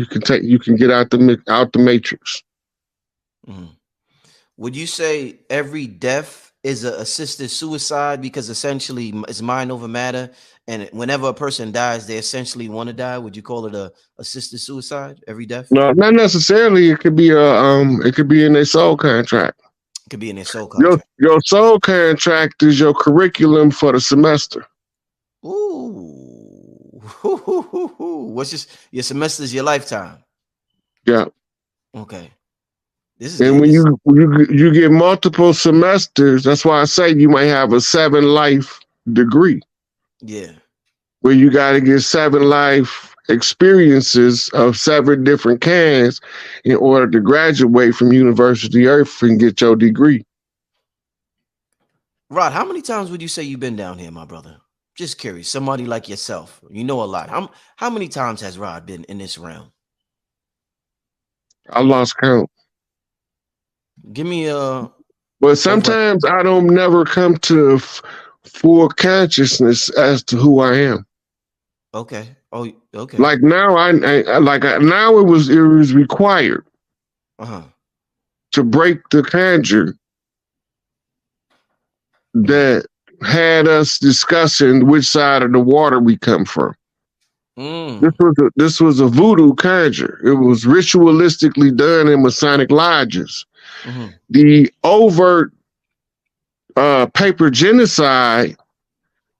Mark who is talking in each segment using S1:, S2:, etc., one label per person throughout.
S1: You can get out the matrix.
S2: Mhm. Would you say every death is a assisted suicide because essentially it's mind over matter, and whenever a person dies, they essentially want to die? Would you call it a assisted suicide? Every death
S1: No, not necessarily. It could be in their soul contract.
S2: could be in their soul
S1: Your
S2: contract.
S1: your soul contract is your curriculum for the semester.
S2: Ooh, what's your semester is your lifetime?
S1: Yeah.
S2: Okay, this is
S1: And
S2: getting
S1: when
S2: this.
S1: you get multiple semesters, that's why I say you might have a 7 life degree
S2: Yeah.
S1: where you got to get 7 life experiences of 7 different kinds in order to graduate from University Earth and get your degree.
S2: Rod, how many times would you say you've been down here, my brother? Just curious. Somebody like yourself, you know a lot. How many times has Rod been in this realm?
S1: I lost count.
S2: Give me a
S1: But
S2: over.
S1: sometimes I don't never come to full consciousness as to who I am.
S2: Okay. Oh, okay.
S1: Like now, now it was required
S2: Uh-huh.
S1: to break the conjure
S2: Mm-hmm.
S1: that had us discussing which side of the water we come from.
S2: Mm.
S1: This was a voodoo conjure. It was ritualistically done in Masonic lodges.
S2: Mm-hmm.
S1: The overt paper genocide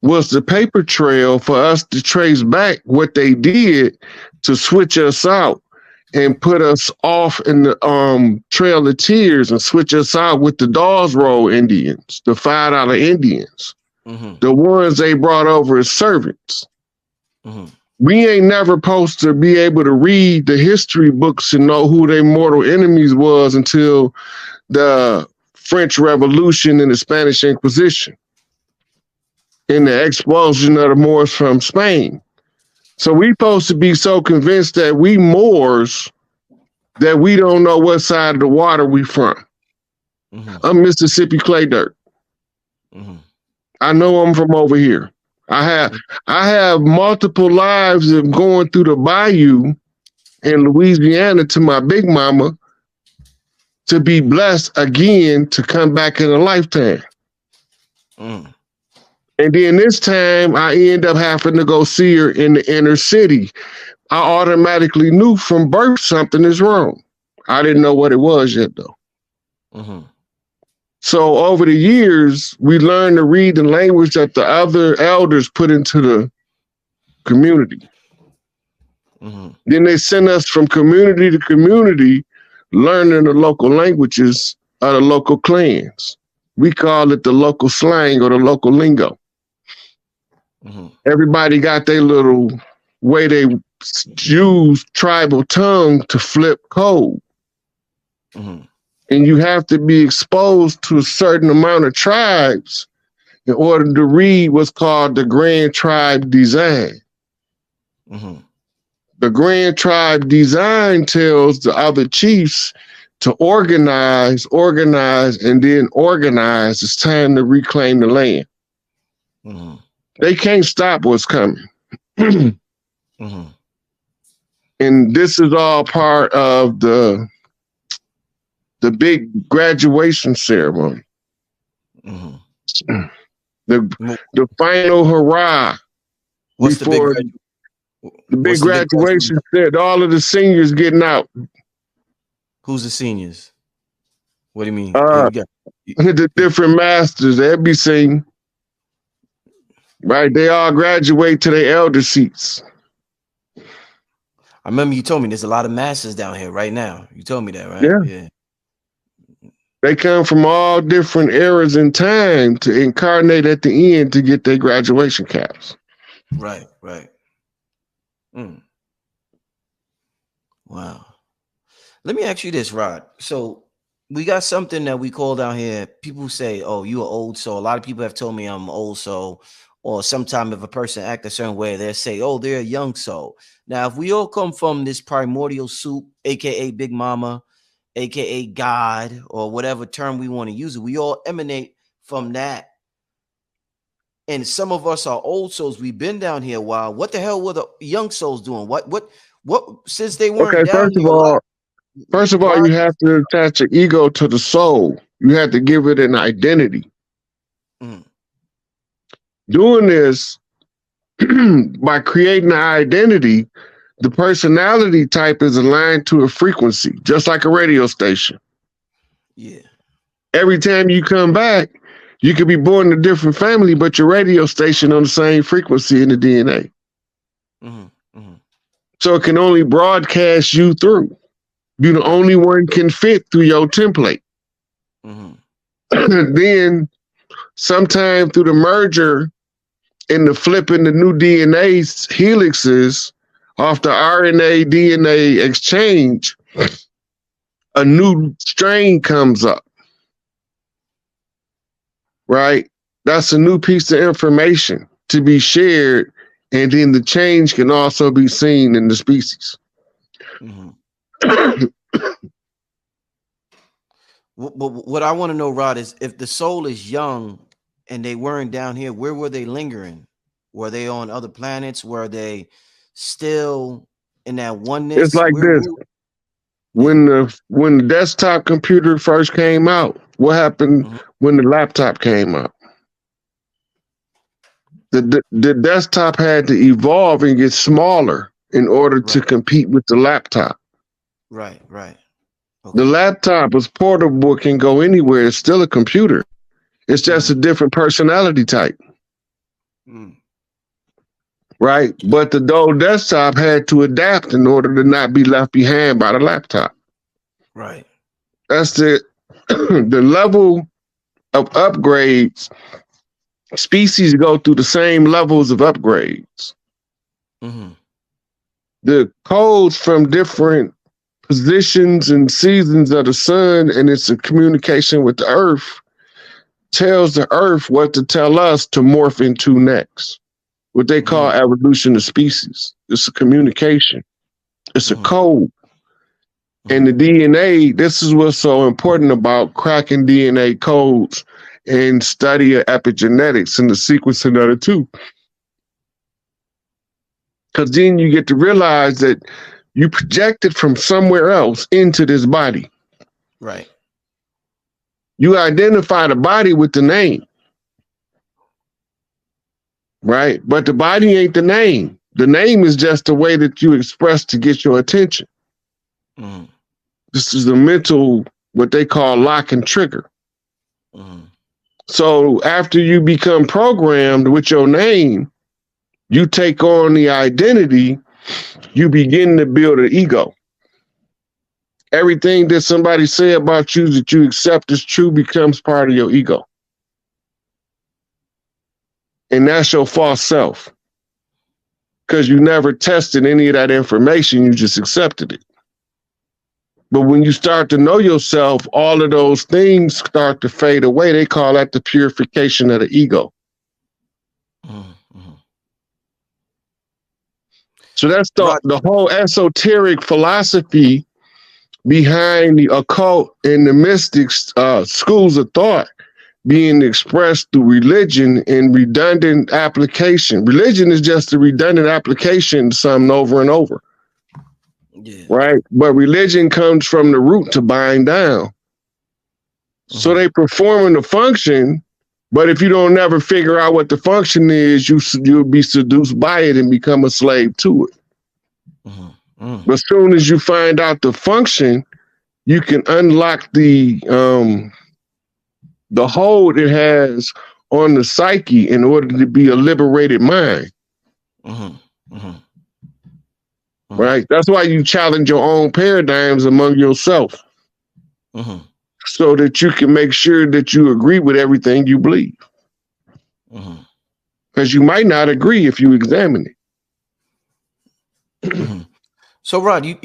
S1: was the paper trail for us to trace back what they did to switch us out and put us off in the Trail of Tears and switch us out with the Dawes Roll Indians, the $5 Indians,
S2: Mm-hmm.
S1: the ones they brought over as servants.
S2: Mm-hmm.
S1: We ain't never supposed to be able to read the history books and know who their mortal enemies was until the French Revolution and the Spanish Inquisition and the expulsion of the Moors from Spain. So we supposed to be so convinced that we Moors that we don't know what side of the water we from.
S2: Mm-hmm.
S1: I'm Mississippi clay dirt.
S2: Mm-hmm.
S1: I know I'm from over here. I have multiple lives of going through the bayou in Louisiana to my big mama to be blessed again to come back in a lifetime.
S2: Mm.
S1: And then this time I end up having to go see her in the inner city. I automatically knew from birth something is wrong. I didn't know what it was yet though.
S2: Mm-hmm.
S1: So over the years, we learned to read the language that the other elders put into the community.
S2: Mm-hmm.
S1: Then they sent us from community to community, learning the local languages of the local clans. We call it the local slang or the local lingo.
S2: Mm-hmm.
S1: Everybody got their little way they use tribal tongue to flip code.
S2: Mm-hmm.
S1: And you have to be exposed to a certain amount of tribes in order to read what's called the Grand Tribe Design.
S2: Mm-hmm.
S1: The Grand Tribe Design tells the other chiefs to organize, and then organize. It's time to reclaim the land.
S2: Mm-hmm.
S1: They can't stop what's coming.
S2: Mm-hmm.
S1: And this is all part of the big graduation ceremony.
S2: Mm-hmm.
S1: The final hurrah
S2: What's the big
S1: before the big
S2: what's the big
S1: graduation said all of the seniors getting out.
S2: Who's the seniors? What do you mean?
S1: The different masters, they'll be singing. Right? They all graduate to their elder seats.
S2: I remember you told me there's a lot of masters down here right now. You told me that, right?
S1: Yeah.
S2: Yeah.
S1: They come from all different eras in time to incarnate at the end to get their graduation caps.
S2: Right, right. Mm. Wow. Let me ask you this, Rod. So we got something that we call down here. People say, "Oh, you are old soul." A lot of people have told me I'm old soul, or sometimes if a person act a certain way, they'll say, "Oh, they're a young soul." Now, if we all come from this primordial soup, aka Big Mama, aka God, or whatever term we want to use it, we all emanate from that. And some of us are old souls. We've been down here a while. What the hell were the young souls doing? What What, since they weren't
S1: Okay,
S2: down here a lot,
S1: first of all,
S2: why?
S1: you have to attach an ego to the soul. You have to give it an identity.
S2: Mm,
S1: Doing this by creating an identity, the personality type is aligned to a frequency, just like a radio station.
S2: yeah.
S1: Every time you come back, you could be born in a different family, but your radio station on the same frequency in the DNA.
S2: Mm-hmm, mm-hmm.
S1: So it can only broadcast you through. You're the only one can fit through your template.
S2: Mm-hmm.
S1: Then sometime through the merger and the flipping the new DNA helixes off the RNA DNA exchange, a new strain comes up, right? That's a new piece of information to be shared. And then the change can also be seen in the species.
S2: Mm-hmm. But what I want to know, Rod, is if the soul is young and they weren't down here, where were they lingering? Were they on other planets? Were they still in that oneness?
S1: It's like this. When the desktop computer first came out, what happened when the laptop came out? The desktop had to evolve and get smaller in order to compete with the laptop.
S2: Right. Okay.
S1: The laptop is portable, can go anywhere. It's still a computer. It's just a different personality type. Right? But the old desktop had to adapt in order to not be left behind by the laptop.
S2: Right.
S1: That's the the level of upgrades. Species go through the same levels of upgrades.
S2: Mm-hmm.
S1: The codes from different positions and seasons of the sun, and it's a communication with the earth, tells the earth what to tell us to morph into next. What they call evolution of species. It's a communication. It's a code. And the DNA, this is what's so important about cracking DNA codes and study of epigenetics and the sequencing of the two. Because then you get to realize that you projected from somewhere else into this body.
S2: Right.
S1: You identify the body with the name. Right? But the body ain't the name. The name is just the way that you express to get your attention.
S2: Mm-hmm.
S1: This is a mental, what they call lock and trigger.
S2: Mm-hmm.
S1: So after you become programmed with your name, you take on the identity, you begin to build an ego. Everything that somebody say about you that you accept as true becomes part of your ego. And that's your false self. Because you never tested any of that information, you just accepted it. But when you start to know yourself, all of those things start to fade away. They call that the purification of the ego.
S2: Mm-hmm.
S1: So that's the whole esoteric philosophy behind the occult and the mystics schools of thought being expressed through religion and redundant application. Religion is just a redundant application to something over and over.
S2: Yeah.
S1: Right? But religion comes from the root to bind down. So they performing the function, but if you don't never figure out what the function is, you'll be seduced by it and become a slave to it. But as soon as you find out the function, you can unlock the hold it has on the psyche in order to be a liberated mind. Right? That's why you challenge your own paradigms among yourself. So that you can make sure that you agree with everything you believe. Because you might not agree if you examine it.
S2: So, Rod, you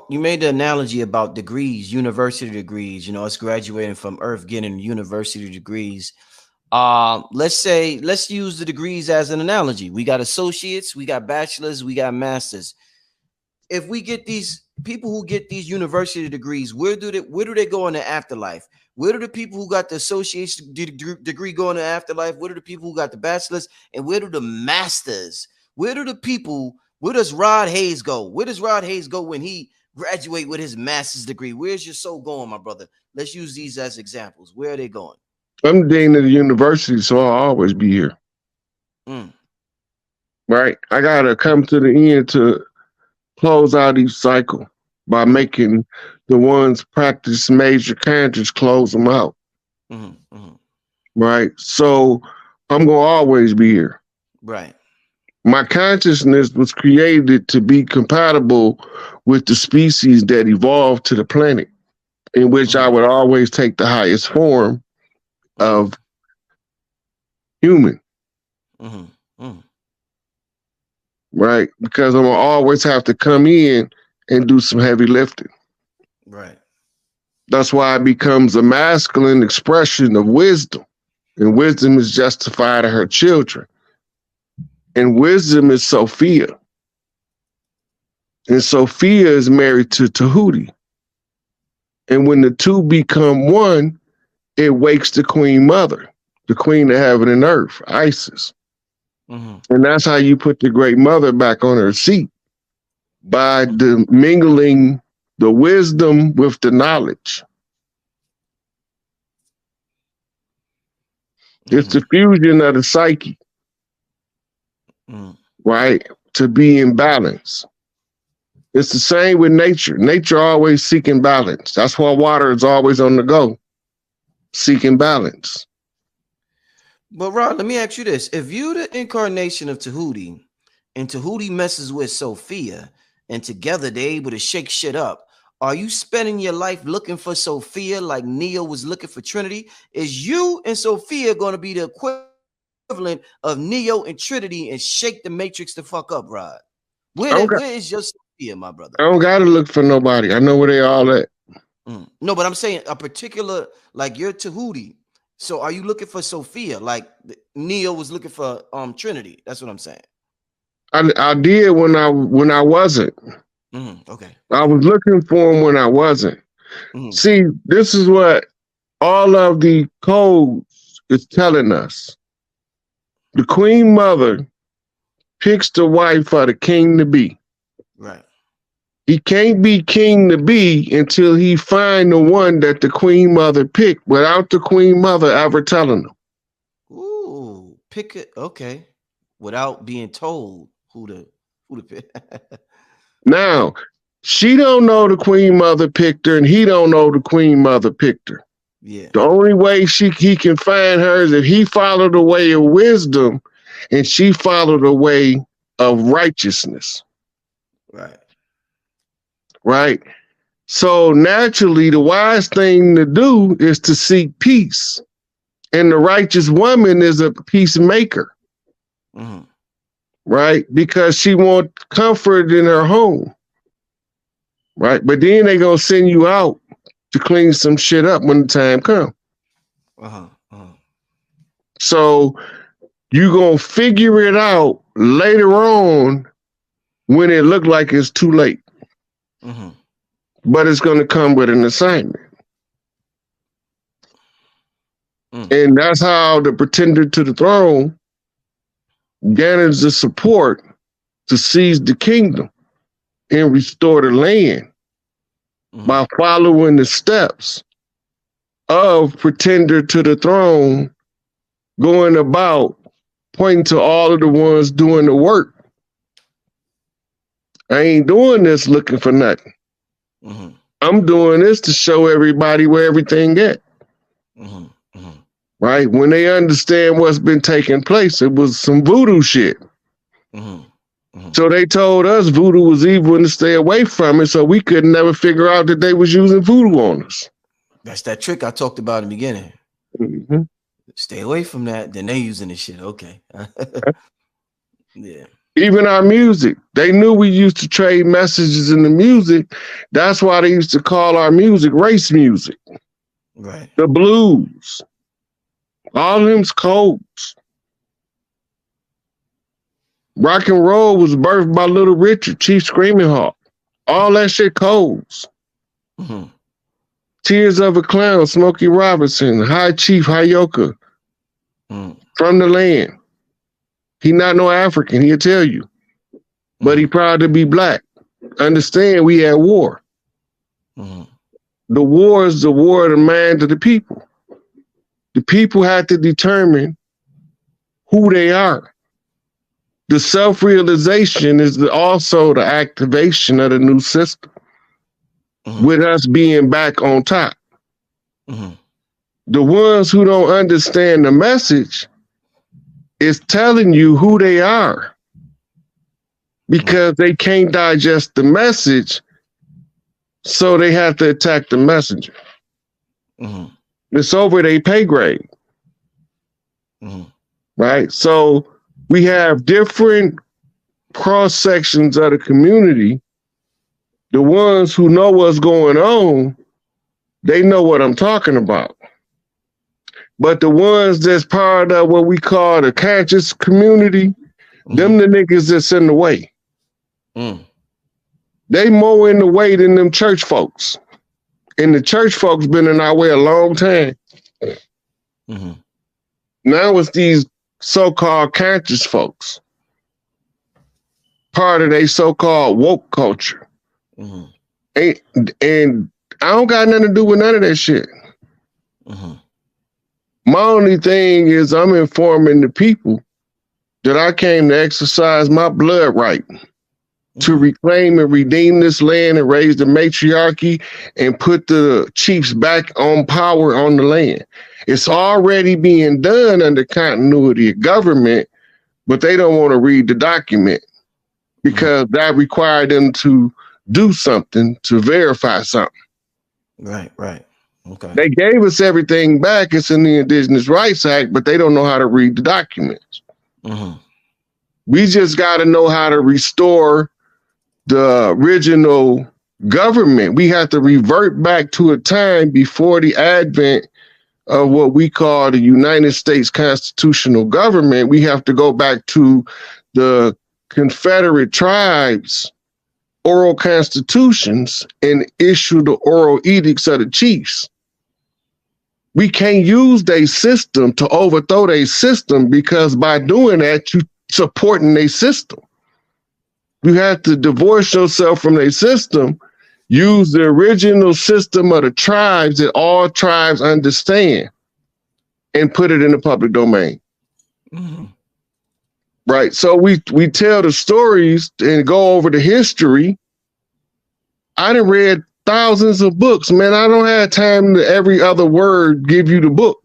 S2: made the analogy about degrees, university degrees, us graduating from Earth, getting university degrees. Let's use the degrees as an analogy. We got associates, we got bachelors, we got masters. If we get these people who get these university degrees, where do they go in the afterlife? Where do the people who got the associate's degree go in the afterlife? Where do the people who got the bachelors? And where do the masters? Where do the people Where does Rod Hayes go? Where does Rod Hayes go when he graduate with his master's degree? Where's your soul going, my brother? Let's use these as examples. Where are they going?
S1: I'm dean of the university, so I'll always be here. Right? I gotta come to the end to close out each cycle by making the ones practice major characters close them out. Right? So I'm gonna always be here.
S2: Right.
S1: My consciousness was created to be compatible with the species that evolved to the planet, in which I would always take the highest form of human. Right? Because I'm gonna always have to come in and do some heavy lifting.
S2: Right.
S1: That's why it becomes a masculine expression of wisdom. And wisdom is justified to her children. And wisdom is Sophia. And Sophia is married to Tahuti. And when the two become one, it wakes the Queen Mother, the Queen of Heaven and Earth, Isis. And that's how you put the Great Mother back on her seat, by mingling the wisdom with the knowledge. It's the fusion of the psyche, right? To be in balance. It's the same with nature. Nature always seeking balance. That's why water is always on the go, seeking balance.
S2: But Rod, let me ask you this. If you the incarnation of Tahuti and Tahuti messes with Sophia and together they're able to shake shit up, are you spending your life looking for Sophia like Neo was looking for Trinity? Is you and Sophia going to be the equivalent of Neo and Trinity and shake the matrix the fuck up, Rod? Where is your Sophia, my brother?
S1: I don't got to look for nobody. I know where they all at.
S2: No, but I'm saying a particular, like you're Tahuti. So are you looking for Sophia like Neo was looking for Trinity? That's what I'm saying.
S1: I did when I wasn't.
S2: Okay.
S1: I was looking for him when I wasn't. See, this is what all of the codes is telling us. The Queen Mother picks the wife for the king to be.
S2: Right.
S1: He can't be king to be until he find the one that the Queen Mother picked without the Queen Mother ever telling him.
S2: Ooh, pick it. Okay. Without being told who to pick.
S1: Now, she don't know the Queen Mother picked her, and he don't know the Queen Mother picked her.
S2: Yeah.
S1: The only way he can find her is if he followed the way of wisdom and she followed the way of righteousness.
S2: Right.
S1: Right? So naturally, the wise thing to do is to seek peace. And the righteous woman is a peacemaker. Right? Because she wants comfort in her home. Right? But then they gonna send you out to clean some shit up when the time comes. So you gonna figure it out later on when it look like it's too late. But it's gonna come with an assignment. And that's how the pretender to the throne gathers the support to seize the kingdom and restore the land by following the steps of pretender to the throne, going about pointing to all of the ones doing the work. I ain't doing this looking for nothing. I'm doing this to show everybody where everything at. Right? When they understand what's been taking place, it was some voodoo shit. So they told us voodoo was evil and to stay away from it, so we could never figure out that they was using voodoo on us.
S2: That's that trick I talked about in the beginning. Stay away from that. Then they using this shit. Okay. Yeah.
S1: Even our music, they knew we used to trade messages in the music. That's why they used to call our music race music.
S2: Right.
S1: The blues. All of them's codes. Rock and roll was birthed by Little Richard, Chief Screaming Hawk. All that shit codes. Tears of a Clown, Smokey Robinson, High Chief Hayoka, From the Land. He not no African, he'll tell you. but he proud to be black. Understand, we at war. The war is the war of the mind of the people. The people have to determine who they are. The self-realization is also the activation of the new system, with us being back on top. The ones who don't understand the message is telling you who they are because they can't digest the message, so they have to attack the messenger. It's over their pay grade. Right? So we have different cross sections of the community. The ones who know what's going on, they know what I'm talking about. But the ones that's part of what we call the conscious community, them the niggas that's in the way. They more in the way than them church folks. And the church folks been in our way a long time. Now it's these so-called conscious folks. Part of their so-called woke culture. And I don't got nothing to do with none of that shit. My only thing is I'm informing the people that I came to exercise my blood right to reclaim and redeem this land and raise the matriarchy and put the chiefs back on power on the land. It's already being done under continuity of government, but they don't want to read the document because that required them to do something to verify something. Right. Okay. They gave us everything back. It's in the Indigenous Rights Act, but they don't know how to read the documents. We just got to know how to restore the original government. We have to revert back to a time before the advent of what we call the United States constitutional government. We have to go back to the Confederate tribes' oral constitutions and issue the oral edicts of the chiefs. We can't use their system to overthrow their system because by doing that, you supporting their system. You have to divorce yourself from their system, use the original system of the tribes that all tribes understand, and put it in the public domain. Right. So we tell the stories and go over the history. I done read thousands of books, man. I don't have time to every other word give you the book.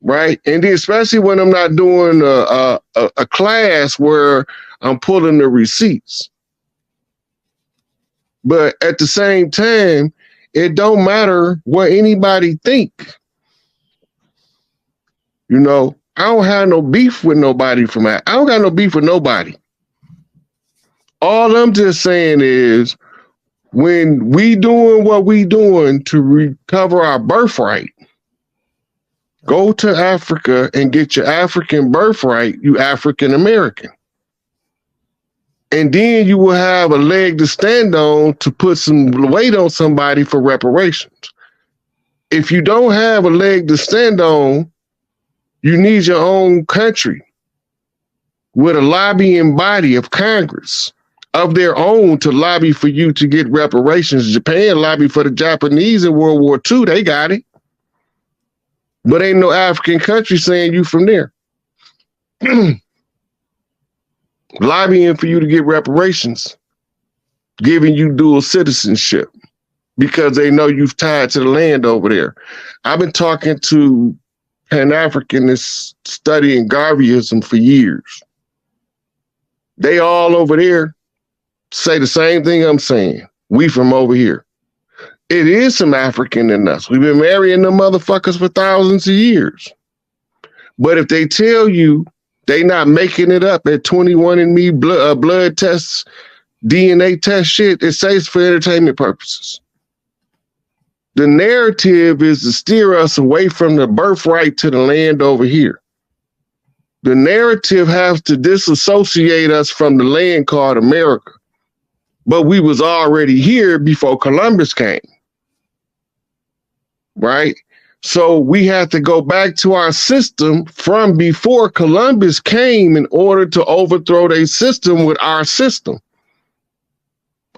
S1: Right. And then especially when I'm not doing a class where I'm pulling the receipts. But at the same time, it don't matter what anybody think. You know, I don't have no beef with nobody from that. I don't got no beef with nobody. All I'm just saying is when we doing what we doing to recover our birthright, go to Africa and get your African birthright, you African American. And then you will have a leg to stand on to put some weight on somebody for reparations. If you don't have a leg to stand on, you need your own country with a lobbying body of Congress of their own to lobby for you to get reparations. Japan lobbied for the Japanese in World War II. They got it. But ain't no African country saying you from there. Lobbying for you to get reparations, giving you dual citizenship because they know you've tied to the land over there. I've been talking to Pan-Africanists studying Garveyism for years. They all over there say the same thing I'm saying. We from over here. It is some African in us. We've been marrying them motherfuckers for thousands of years. But if they tell you they not making it up at 21andMe blood tests, DNA test shit, it says for entertainment purposes. The narrative is to steer us away from the birthright to the land over here. The narrative has to disassociate us from the land called America. But we was already here before Columbus came. Right? So we had to go back to our system from before Columbus came in order to overthrow their system with our system.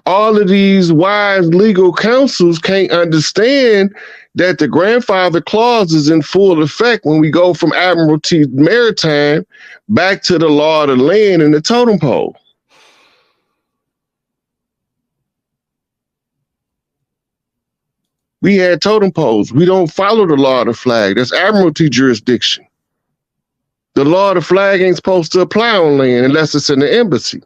S1: All of these wise legal counsels can't understand that the grandfather clause is in full effect when we go from Admiralty Maritime back to the law of the land and the totem pole. We had totem poles. We don't follow the law of the flag. That's Admiralty jurisdiction. The law of the flag ain't supposed to apply on land unless it's in the embassy.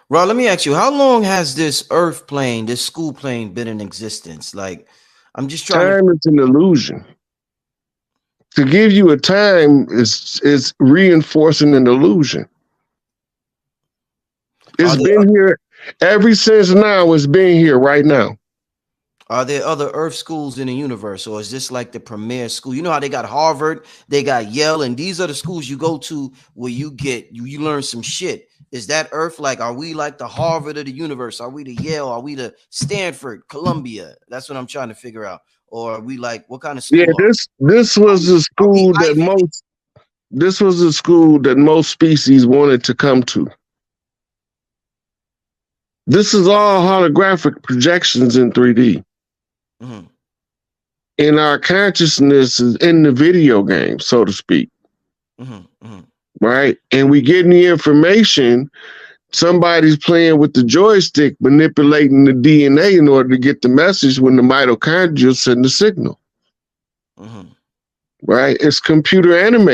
S2: Rod, let me ask you, how long has this earth plane, this school plane, been in existence? Like, I'm just trying
S1: Time is an illusion. To give you a time is reinforcing an illusion. It's been here ever since now. It's been here right now.
S2: Are there other earth schools in the universe, or is this like the premier school? You know how they got Harvard, they got Yale, and these are the schools you go to where you learn some shit. Is that earth like, are we like the Harvard of the universe? Are we the Yale? Are we the Stanford, Columbia? That's what I'm trying to figure out. Or are we like, what kind of school?
S1: Yeah, this was the school that most species wanted to come to. This is all holographic projections in 3D. Mm-hmm. And our consciousness is in the video game, so to speak. Mm-hmm. Mm-hmm. Right? And we getting the information. Somebody's playing with the joystick, manipulating the DNA in order to get the message when the mitochondria send the signal. Mm-hmm. Right? It's computer animated.